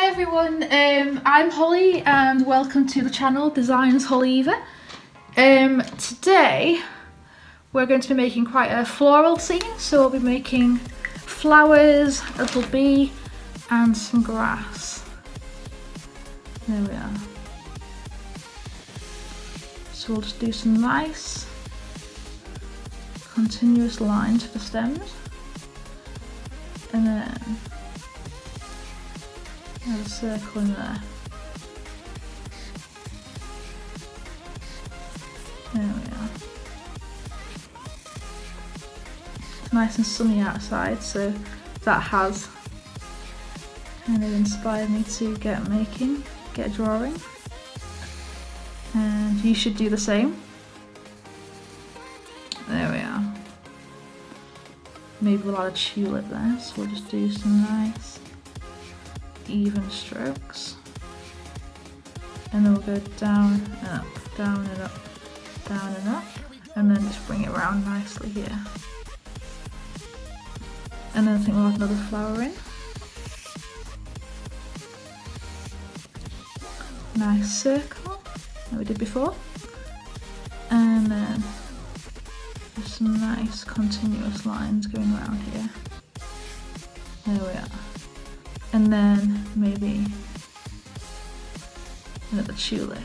Hi everyone, I'm Holly and welcome to the channel Designs Hollyva. Today we're going to be making quite a floral scene, so we'll be making flowers, a little bee and some grass. There we are. So we'll just do some nice continuous lines for the stems and then add a circle in there. There we are. It's nice and sunny outside, so that has kind of inspired me to get drawing. And you should do the same. There we are. Maybe we'll add a tulip there, so we'll just do some nice even strokes, and then we'll go down and up, down and up, down and up, and then just bring it around nicely here. And then I think we'll add another flower in. Nice circle that we did before, and then just some nice continuous lines going around here. There we are. And then maybe another tulip.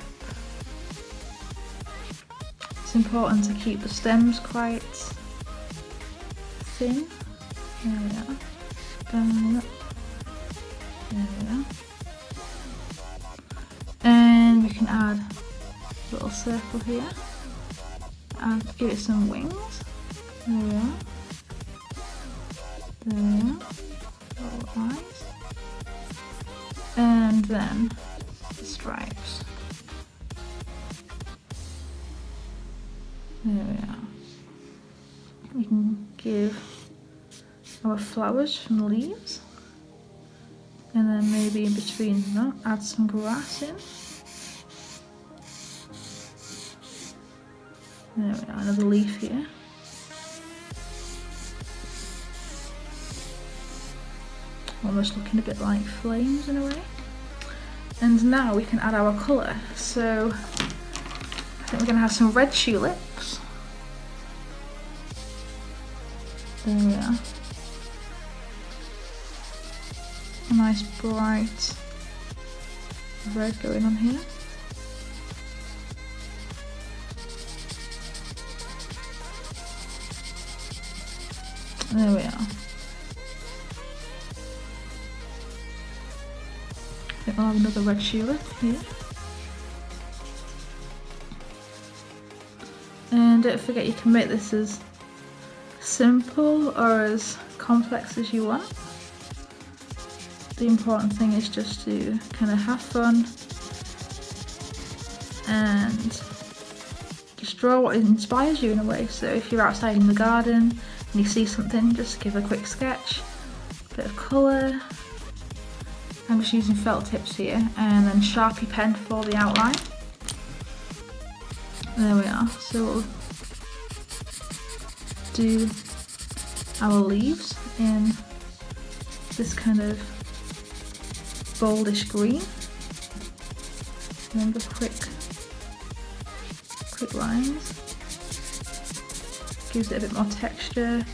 It's important to keep the stems quite thin. There we are. Down and up. There we are. And we can add a little circle here and give it some wings. There we are. There we are. Little eyes. And then the stripes. There we are. We can give our flowers from the leaves, and then maybe in between them add some grass in. There we are, another leaf here. Almost looking a bit like flames in a way. And now we can add our colour. So I think we're going to have some red tulips. There we are. A nice bright red going on here. There we are. I think we'll have another red tulip here. And don't forget, you can make this as simple or as complex as you want. The important thing is just to kind of have fun and just draw what inspires you in a way. So if you're outside in the garden and you see something, just give a quick sketch, a bit of colour. I'm just using felt tips here, and then Sharpie pen for the outline. There we are. So we'll do our leaves in this kind of boldish green. And then the quick lines. Gives it a bit more texture,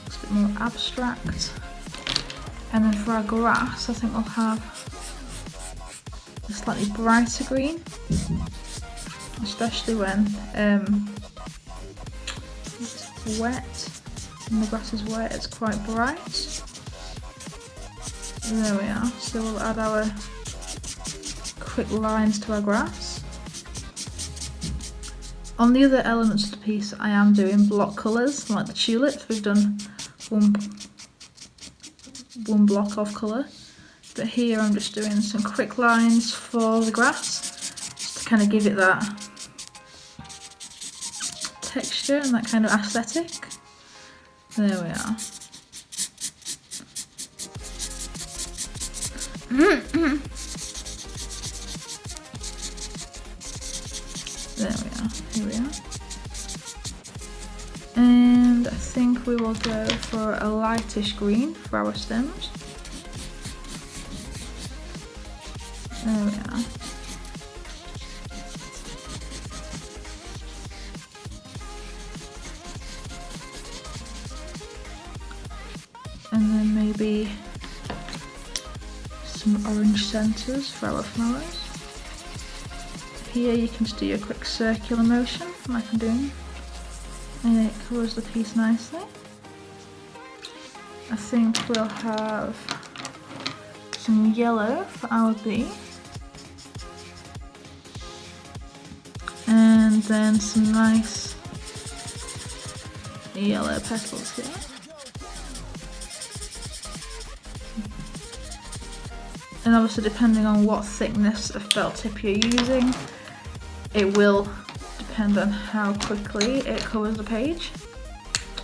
looks a bit more abstract. And then for our grass, I think we'll have a slightly brighter green, especially when it's wet and the grass is wet, it's quite bright. There we are. So we'll add our quick lines to our grass. On the other elements of the piece, I am doing block colours, like the tulips. We've done one block of colour, but here I'm just doing some quick lines for the grass, just to kind of give it that texture and that kind of aesthetic. There we are. There we are, here we are. And I think we will go for a lightish green for our stems. There we are. And then maybe some orange centres for our flowers. Here you can just do a quick circular motion, like I'm doing, and it colours the piece nicely. I think we'll have some yellow for our bee, and then some nice yellow petals here. And obviously, depending on what thickness of felt tip you're using, it will depend on how quickly it covers the page.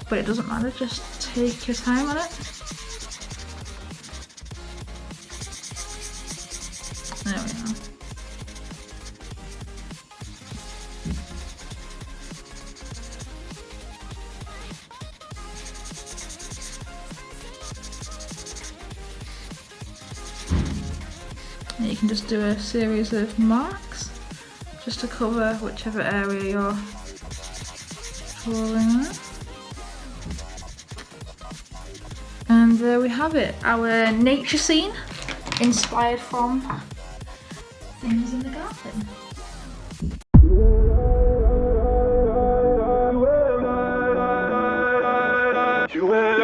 But it doesn't matter, just take your time on it. There we are. And you can just do a series of marks just to cover whichever area you're drawing on. And there we have it, our nature scene inspired from things in the garden. You and